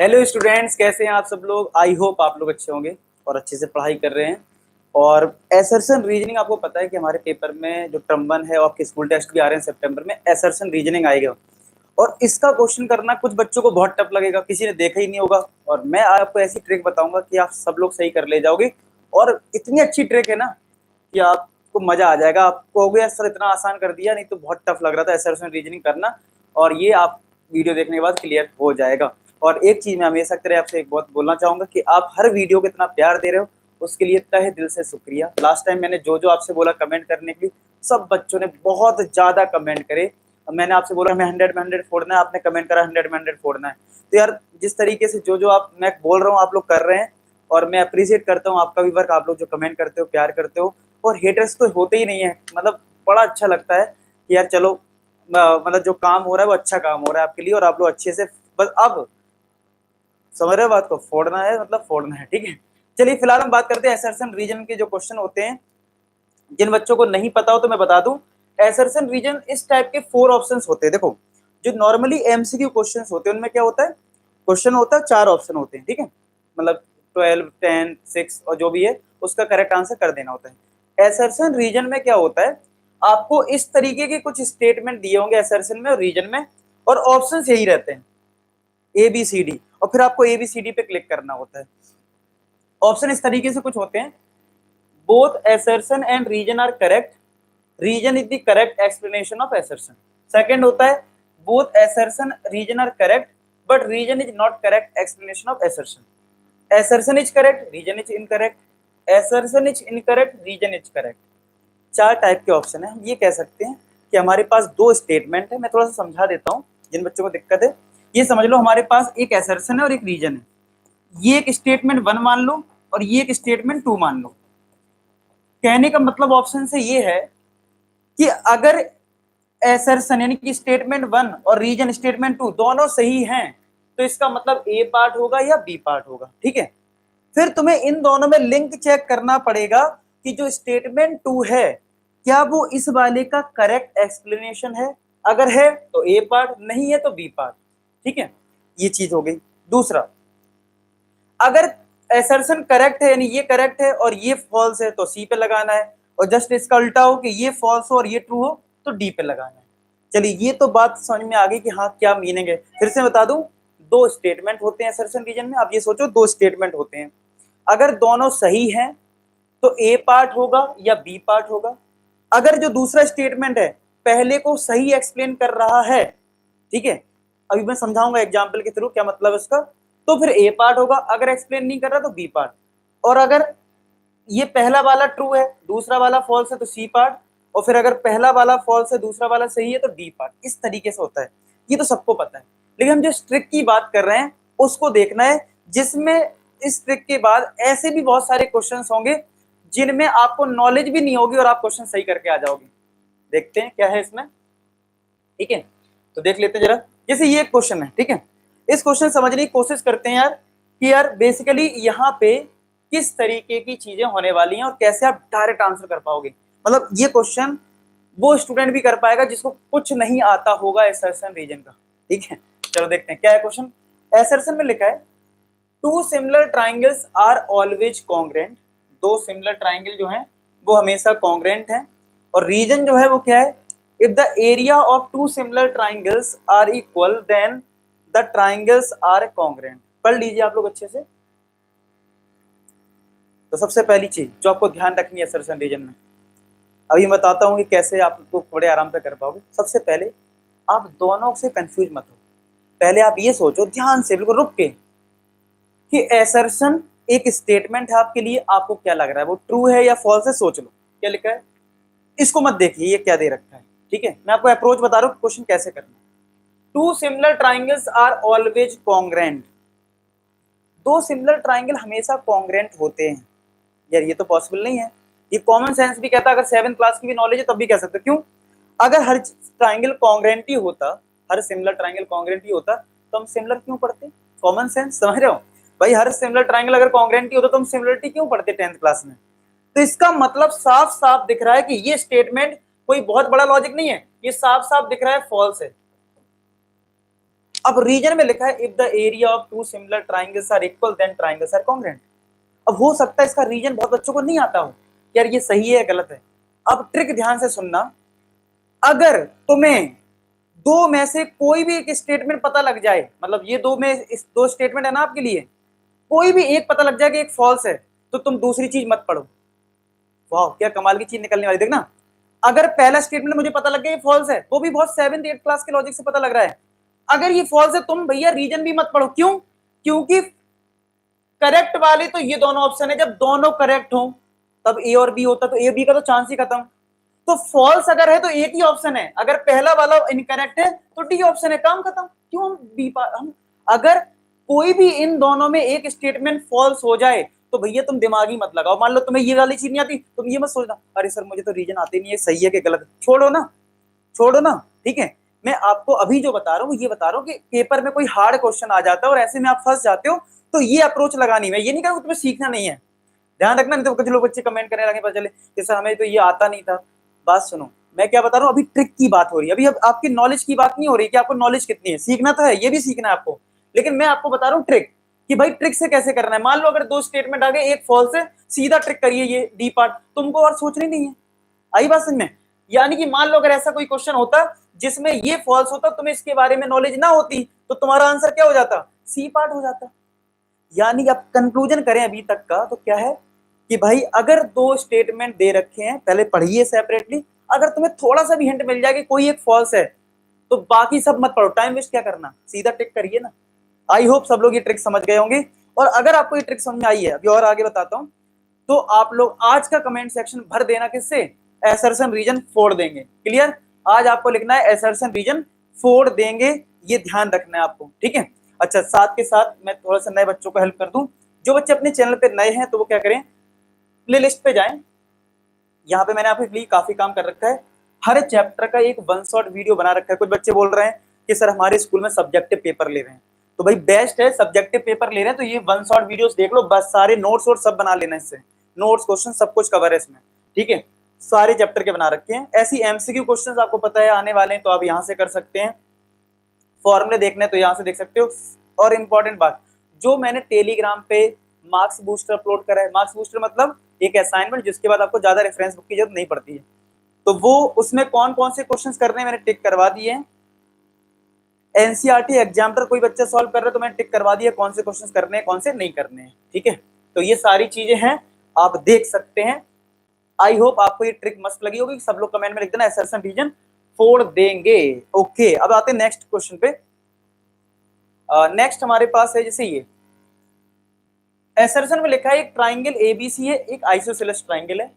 Hello students, कैसे हैं आप सब लोग। आई होप आप लोग अच्छे होंगे और अच्छे से पढ़ाई कर रहे हैं। और एसर्शन रीजनिंग, आपको पता है कि हमारे पेपर में जो टर्म 1 है और आपके स्कूल टेस्ट भी आ रहे हैं सितंबर में, एसर्शन रीजनिंग आएगा। और इसका क्वेश्चन करना कुछ बच्चों को बहुत टफ लगेगा, किसी ने देखा ही नहीं होगा। और मैं आपको ऐसी ट्रिक बताऊंगा कि आप सब लोग सही कर ले जाओगे। और इतनी अच्छी ट्रिक है ना कि आपको मजा आ जाएगा। आप कहोगे यार सर इतना आसान कर दिया, नहीं तो बहुत टफ लग रहा था एसर्शन रीजनिंग करना। और ये आप वीडियो देखने के बाद क्लियर हो जाएगा। और एक चीज मैं हमेशा की तरह आपसे एक बात बोलना चाहूंगा कि आप हर वीडियो को इतना प्यार दे रहे हो, उसके लिए तहे दिल से शुक्रिया। लास्ट टाइम मैंने जो जो आपसे बोला कमेंट करने के लिए, सब बच्चों ने बहुत ज्यादा कमेंट करे। मैंने आपसे बोला हमें 100 में 100 फोड़ना है, आपने कमेंट करा 100 में 100 फोड़ना है। तो यार जिस तरीके से जो जो आप मैं बोल रहा हूँ आप लोग कर रहे हैं, और मैं अप्रिशिएट करता हूँ आपका भी वर्क। आप लोग जो कमेंट करते हो, प्यार करते हो। और हेटर्स तो होते ही नहीं है, मतलब बड़ा अच्छा लगता है कि यार चलो मतलब जो काम हो रहा है वो अच्छा काम हो रहा है आपके लिए, और आप लोग अच्छे से बस अब समझ रहे हो बात को। फोड़ना है मतलब फोड़ना है, ठीक है। चलिए फिलहाल हम बात करते हैं एसर्शन रीजन के जो क्वेश्चन होते हैं। जिन बच्चों को नहीं पता हो तो मैं बता दूं, एसर्शन रीजन इस टाइप के 4 ऑप्शंस होते हैं। देखो, जो नॉर्मली एमसीक्यू क्वेश्चंस होते हैं उनमें क्या होता है, क्वेश्चन होता है 4 ऑप्शन होते हैं, ठीक है। मतलब 12, 10, 6 और जो भी है उसका करेक्ट आंसर कर देना होता है। एसर्शन रीजन में क्या होता है, आपको इस तरीके के कुछ स्टेटमेंट दिए होंगे एसर्शन में और रीजन में, और ऑप्शन यही रहते हैं ए बी सी डी, और फिर आपको ए बी सी डी पे क्लिक करना होता है। ऑप्शन इस तरीके से कुछ होते हैं, both assertion and reason are correct, reason is the correct explanation of assertion। Second होता है both assertion reason are correct but reason is not correct explanation of assertion। assertion is correct, reason is incorrect, assertion is incorrect, reason is correct. 4 type के option है। ये कह सकते हैं कि हमारे पास 2 स्टेटमेंट है। मैं थोड़ा सा समझा देता हूँ जिन बच्चों को दिक्कत है। ये समझ लो हमारे पास एक assertion है और एक रीजन है। ये एक स्टेटमेंट 1 मान लो और ये एक स्टेटमेंट 2 मान लो। कहने का मतलब ऑप्शन से ये है कि अगर एसर्शन यानी कि स्टेटमेंट 1 और रीजन स्टेटमेंट 2 दोनों सही हैं तो इसका मतलब ए पार्ट होगा या बी पार्ट होगा, ठीक है। फिर तुम्हें इन दोनों में लिंक चेक करना पड़ेगा कि जो स्टेटमेंट 2 है क्या वो इस वाले का करेक्ट एक्सप्लेनेशन है। अगर है तो ए पार्ट, नहीं है तो बी पार्ट, ठीक है। ये चीज हो गई। दूसरा, अगर एसर्शन करेक्ट है यानी ये करेक्ट है और ये फॉल्स है तो सी पे लगाना है, और जस्ट इसका उल्टा हो कि ये फॉल्स हो और ये ट्रू हो तो डी पे लगाना है। चलिए ये तो बात समझ में आ गई कि हाँ क्या मीनिंग है। फिर से बता दूं, 2 स्टेटमेंट होते हैं एसर्शन रीजन में। आप ये सोचो 2 स्टेटमेंट होते हैं, अगर दोनों सही हैं तो ए पार्ट होगा या बी पार्ट होगा। अगर जो दूसरा स्टेटमेंट है पहले को सही एक्सप्लेन कर रहा है, ठीक है, अभी मैं समझाऊंगा एग्जाम्पल के थ्रू क्या मतलब है उसका, तो फिर ए पार्ट होगा। अगर एक्सप्लेन नहीं कर रहा तो बी पार्ट। और अगर ये पहला वाला ट्रू है दूसरा वाला फॉल्स है तो सी पार्ट, और फिर अगर पहला वाला फॉल्स है दूसरा वाला सही है तो डी पार्ट। इस तरीके से होता है, ये तो सबको पता है। लेकिन हम जो ट्रिक की बात कर रहे हैं उसको देखना है, जिसमें इस ट्रिक के बाद ऐसे भी बहुत सारे क्वेश्चंस होंगे जिनमें आपको नॉलेज भी नहीं होगी और आप क्वेश्चन सही करके आ जाओगे। देखते हैं क्या है इसमें, ठीक है। तो देख लेते हैं जरा। जैसे ये क्वेश्चन है, ठीक है, इस क्वेश्चन समझने की कोशिश करते हैं यार कि यार बेसिकली यहाँ पे किस तरीके की चीजें होने वाली हैं और कैसे आप डायरेक्ट आंसर कर पाओगे। मतलब ये क्वेश्चन वो स्टूडेंट भी कर पाएगा जिसको कुछ नहीं आता होगा एसर्शन रीजन का, ठीक है। चलो देखते हैं क्या है क्वेश्चन। एसर्शन में लिखा है 2 similar triangles are always congruent. 2 similar triangle जो हैं वो हमेशा कॉन्ग्रेंट हैं। और रीजन जो है वो क्या है, if the area of 2 similar triangles are equal then the triangles are congruent। पढ़ लीजिए आप लोग अच्छे से। तो सबसे पहली चीज जो आपको ध्यान रखनी है एसर्शन रीजन में, अभी मैं बताता हूँ कि कैसे आप लोग बड़े आराम से कर पाओगे। सबसे पहले आप दोनों से कंफ्यूज मत हो। पहले आप ये सोचो ध्यान से बिल्कुल रुक के कि एसर्शन एक स्टेटमेंट है आपके लिए, आपको क्या लग रहा है वो ट्रू है या फॉल्स है। सोच लो क्या लिखा है, इसको मत देखिए ये क्या दे रखा है, ठीक है। मैं आपको अप्रोच बता रहा हूँ क्वेश्चन कैसे करना है। 2 similar triangles are always congruent. 2 similar triangle हमेशा कॉन्ग्रेंट होते हैं। यार ये तो पॉसिबल नहीं है, ये कॉमन सेंस भी कहता है। अगर 7th क्लास की भी नॉलेज है तब भी कह सकते क्यों, अगर हर ट्राइंगल कॉन्ग्रेंट ही होता, हर सिमिलर ट्राइंगल कॉन्ग्रेंट ही होता तो हम सिमिलर क्यों पढ़ते। कॉमन सेंस समझ रहे हो भाई, हर सिमिलर ट्राइंगल अगर कॉन्ग्रेंट ही होता तो हम सिमिलरिटी क्यों पढ़ते 10th क्लास में। तो इसका मतलब साफ साफ दिख रहा है कि ये स्टेटमेंट कोई बहुत बड़ा लॉजिक नहीं है, ये साफ साफ दिख रहा है फॉल्स है। अब रीजन में लिखा है if the area of two similar triangles are equal then triangles are congruent. अब हो सकता है इसका रीजन बहुत बच्चों को नहीं आता हो, यार ये सही है गलत है। अब ट्रिक ध्यान से सुनना, अगर तुम्हें दो में से कोई भी एक स्टेटमेंट पता लग जाए, मतलब ये दो में इस दो स्टेटमेंट है ना आपके लिए, कोई भी एक पता लग जाए कि एक फॉल्स है, तो तुम दूसरी चीज मत पढ़ो। वाह क्या कमाल की चीज निकलने वाली, देखना। अगर पहला स्टेटमेंट मुझे पता लग गया ये फॉल्स है, वो भी बहुत 7th 8th क्लास के लॉजिक से पता लग रहा है, अगर ये फॉल्स है तुम भैया रीजन भी मत पढ़ो। क्यों? क्योंकि करेक्ट वाले तो ये दोनों ऑप्शन है, जब दोनों करेक्ट हो तब ए और बी होता, तो ए बी का तो चांस ही खत्म। तो फॉल्स अगर है तो एक ही ऑप्शन है, अगर पहला वाला इनकरेक्ट है तो डी ऑप्शन है, काम खत्म। क्यों हम बी हम अगर कोई भी इन दोनों में एक स्टेटमेंट फॉल्स हो जाए तो भैया तुम दिमागी मत लगाओ। मान लो तुम्हें ये वाली चीज नहीं आती, तुम ये मत सोचना अरे सर मुझे तो रीजन आते नहीं है, सही है कि गलत, छोड़ो ना, छोड़ो ना, ठीक है। मैं आपको अभी जो बता रहा हूँ ये बता रहा हूँ कि पेपर में कोई हार्ड क्वेश्चन आ जाता है और ऐसे में आप फंस जाते हो, तो ये अप्रोच लगानी। मैं ये नहीं कहूँ तुम्हें सीखना नहीं है, ध्यान रखना, नहीं तो कुछ लोग बच्चे कमेंट करने लगे पता चले कि सर हमें तो ये आता नहीं था। बात सुनो, मैं क्या बता रहा हूँ, अभी ट्रिक की बात हो रही है, अभी अब आपकी नॉलेज की बात नहीं हो रही कि आपको नॉलेज कितनी है, सीखना तो है, ये भी सीखना है आपको, लेकिन मैं आपको बता रहा हूँ ट्रिक कि भाई ट्रिक से कैसे करना है। मान लो अगर दो स्टेटमेंट आ गए, एक फॉल्स है, सीधा ट्रिक करिए ये डी पार्ट, तुमको और सोचनी नहीं है। आई बात समझ में? यानी कि मान लो अगर ऐसा कोई क्वेश्चन होता जिसमें ये फॉल्स होता, तुम्हें इसके बारे में नॉलेज ना होती, तो तुम्हारा आंसर क्या हो जाता, सी पार्ट हो जाता। यानी अब कंक्लूजन करें अभी तक का तो क्या है कि भाई अगर दो स्टेटमेंट दे रखे हैं, पहले पढ़िए सेपरेटली, अगर तुम्हें थोड़ा सा भी हिंट मिल जाए कि कोई एक फॉल्स है तो बाकी सब मत पढ़ो, टाइम वेस्ट क्या करना, सीधा टिक करिए ना। आई होप सब लोग ये ट्रिक समझ गए होंगे, और अगर आपको ये ट्रिक समझ में आई है, अभी और आगे बताता हूं, तो आप लोग आज का कमेंट सेक्शन भर देना किससे, एसर्शन रीजन फोड़ देंगे। क्लियर? आज आपको लिखना है एसर्शन रीजन फोड़ देंगे, ये ध्यान रखना है आपको, ठीक है। अच्छा, साथ के साथ मैं थोड़ा सा नए बच्चों को हेल्प कर दूं, जो बच्चे अपने चैनल पे नए हैं तो वो क्या करें, प्ले लिस्ट पे जाएं, यहाँ पे मैंने आपके लिए काफी काम कर रखा है, हर चैप्टर का एक 1 शॉट वीडियो बना रखा है। कुछ बच्चे बोल रहे हैं कि सर हमारे स्कूल में सब्जेक्टिव पेपर ले रहे हैं, तो भाई बेस्ट है, सब्जेक्टिव पेपर ले रहे हैं तो ये 1 शॉट वीडियोस देख लो, बस सारे नोट्स और सब बना लेना, इससे नोट्स क्वेश्चन सब कुछ कवर है इसमें, ठीक है। सारे चैप्टर के बना रखे हैं। ऐसी एमसीक्यू क्वेश्चंस आपको पता है आने वाले हैं, तो आप यहाँ से कर सकते हैं, फॉर्मूले देखने तो यहाँ से देख सकते हो। और इंपॉर्टेंट बात, जो मैंने टेलीग्राम पे मार्क्स बूस्टर अपलोड करा है, मार्क्स बूस्टर मतलब एक असाइनमेंट जिसके बाद आपको ज्यादा रेफरेंस बुक की जरूरत नहीं पड़ती है, तो वो उसमें कौन कौन से क्वेश्चंस करने हैं मैंने टिक करवा दिए हैं। एनसीईआरटी एग्जाम कोई बच्चा सॉल्व कर रहा है तो मैंने टिक करवा दिया कौन से क्वेश्चंस करने हैं कौन से नहीं करने हैं, ठीक है। तो ये सारी चीजें हैं, आप देख सकते हैं। आई होप आपको ये ट्रिक मस्त लगी होगी। सब लोग कमेंट में लिख देना एसर्शन रीजन फोड़ देंगे। ओके, अब आते हैं नेक्स्ट क्वेश्चन पे। नेक्स्ट हमारे पास है जैसे ये एसर्शन में लिखा है एक ट्राइंगल एबीसी है, एक आइसोसेलेस ट्राइंगल है,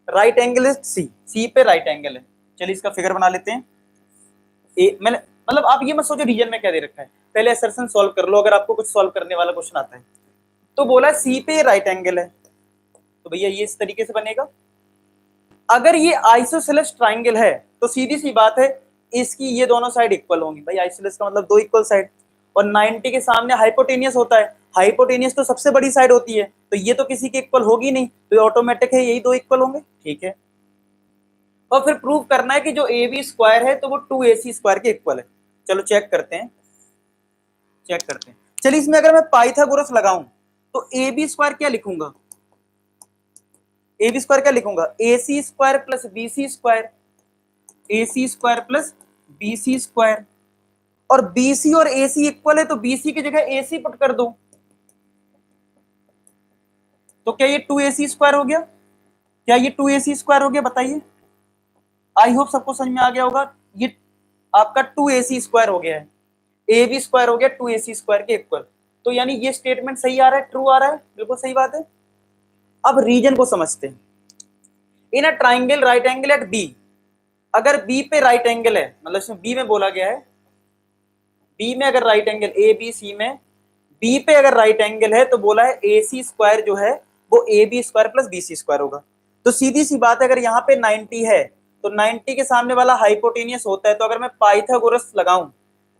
राइट एंगल है सी, सी पे राइट एंगल है। चलिए इसका फिगर बना लेते हैं। मैंने मतलब आप ये मत सोचो रीजन में क्या दे रखा है, पहले एसर्शन सॉल्व कर लो, अगर आपको कुछ सॉल्व करने वाला क्वेश्चन आता है। तो बोला सी पे राइट एंगल है, तो भैया ये इस तरीके से बनेगा। अगर ये आइसोसेलेस ट्राइंगल है तो सीधी सी बात है इसकी ये दोनों साइड इक्वल होंगी। भाई आइसोसेलेस का मतलब दो इक्वल साइड, और 90 के सामने हाइपोटेनियस होता है, हाइपोटेनियस तो सबसे बड़ी साइड होती है, तो ये तो किसी के इक्वल होगी नहीं, तो ये ऑटोमेटिक है यही दो इक्वल होंगे, ठीक है। और फिर प्रूव करना है कि जो ए बी स्क्वायर है तो वो 2ac स्क्वायर के इक्वल है। चलो चेक करते हैं, चेक करते हैं। चलिए इसमें अगर मैं पाइथागोरस लगाऊं तो ए बी स्क्वायर क्या लिखूंगा, ए बी स्क्वायर क्या लिखूंगा, A C square plus B C square, A C square plus B C square, और बी सी और ए सी इक्वल है तो बी सी की जगह ए सी पुट कर दो, तो क्या ये 2ac स्क्वायर हो गया, क्या ये 2ac स्क्वायर हो गया, बताइए। आई होप सबको समझ में आ गया होगा, ये आपका 2ac स्क्वायर हो गया है, ए बी स्क्वायर हो गया 2ac स्क्वायर के इक्वल। तो यानी ये स्टेटमेंट सही आ रहा है, ट्रू आ रहा है, बिल्कुल सही बात है। अब रीजन को समझते हैं। In a triangle right angle at B, अगर बी पे राइट एंगल है, मतलब इसमें बी में बोला गया है, बी में अगर right angle A B C में बी पे अगर राइट एंगल है तो बोला है ए सी स्क्वायर जो है वो A B square plus B C square होगा। तो सीधी सी बात है, अगर यहाँ पे 90 है तो 90 के सामने वाला हाइपोटेनियस होता है, तो अगर मैं पाइथागोरस लगाऊं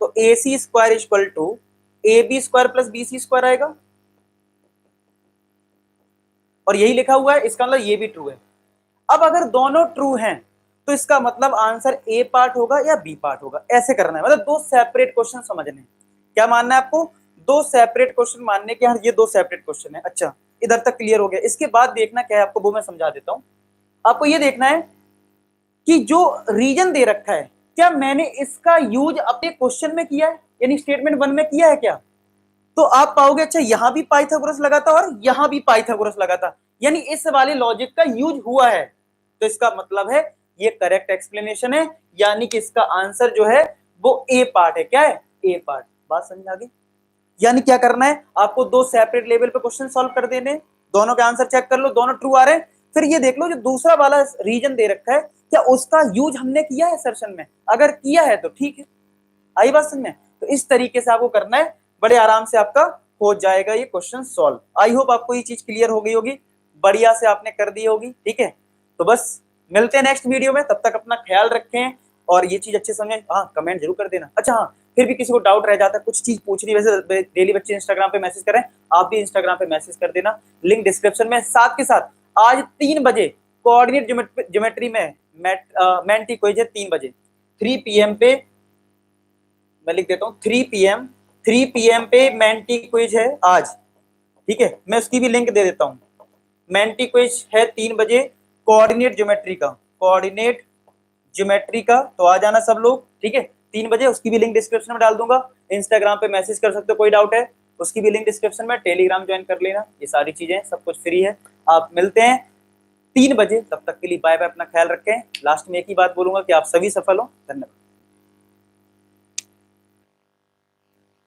तो A C square equal to A B square plus B C square आएगा, और यही लिखा हुआ है, इसका मतलब ये भी ट्रू है। अब अगर दोनों ट्रू हैं तो इसका मतलब आंसर ए पार्ट होगा या बी पार्ट होगा, ऐसे करना है, मतलब दो सेपरेट क्वेश्चन समझने हैं। क्या मानना है आपको? दो सेपरेट क्वेश्चन मानने के, हाँ ये दो सेपरेट क्वेश्चन है। अच्छा, इधर तक क्लियर हो गया। इसके बाद देखना क्या है आपको, वो मैं समझा देता हूं। आपको ये देखना है कि जो रीजन दे रखा है, क्या मैंने इसका यूज अपने क्वेश्चन में किया है, यानी स्टेटमेंट 1 में किया है क्या? तो आप पाओगे अच्छा यहां भी पाइथागोरस लगा था और यहां भी पाइथागोरस लगा था, यानी इस वाले लॉजिक का यूज हुआ है। तो इसका मतलब है ये करेक्ट एक्सप्लेनेशन है, यानी कि इसका आंसर जो है वो ए पार्ट है। क्या है? ए पार्ट। बात समझ आ गई? यानी क्या करना है आपको, दो सेपरेट लेवल पे क्वेश्चन सॉल्व कर देने, दोनों के आंसर चेक कर लो, दोनों ट्रू आ रहे हैं। फिर ये देख लो जो दूसरा वाला रीजन दे रखा है, क्या उसका यूज हमने किया है सेशन में? अगर किया है तो ठीक है। आई बात समझ में? तो इस तरीके से आपको करना है, बड़े आराम से आपका हो जाएगा ये क्वेश्चन सॉल्व। आई होप आपको ये चीज क्लियर हो गई होगी, बढ़िया से आपने कर दी होगी। ठीक है, तो बस मिलते हैं नेक्स्ट वीडियो में, तब तक अपना ख्याल रखें और ये चीज अच्छे समझें। हाँ, कमेंट जरूर कर देना। अच्छा हाँ, फिर भी किसी को डाउट रह जाता है, कुछ चीज पूछनी, वैसे डेली बच्चे इंस्टाग्राम पे मैसेज करें, आप भी इंस्टाग्राम पे मैसेज कर देना, लिंक डिस्क्रिप्शन में। साथ के साथ आज 3 बजे कोऑर्डिनेट ज्योमेट्री में मेंटी क्विज है, 3 बजे 3 PM पे, मैं लिख देता हूँ 3 PM पे मेंटी क्विज है आज। ठीक है, मैं उसकी भी लिंक दे देता हूँ। मेंटी क्विज है 3 बजे कोऑर्डिनेट ज्योमेट्री का, तो आ जाना सब लोग। ठीक है, 3 बजे, उसकी भी लिंक डिस्क्रिप्शन में डाल दूंगा। इंस्टाग्राम पे मैसेज कर सकते हो, कोई डाउट है उसकी भी लिंक डिस्क्रिप्शन में। टेलीग्राम ज्वाइन कर लेना, ये सारी चीजें सब कुछ फ्री है। आप मिलते हैं 3 बजे, तब तक के लिए बाय बाय, अपना ख्याल रखें। लास्ट में एक ही बात बोलूंगा कि आप सभी सफल हो। धन्यवाद।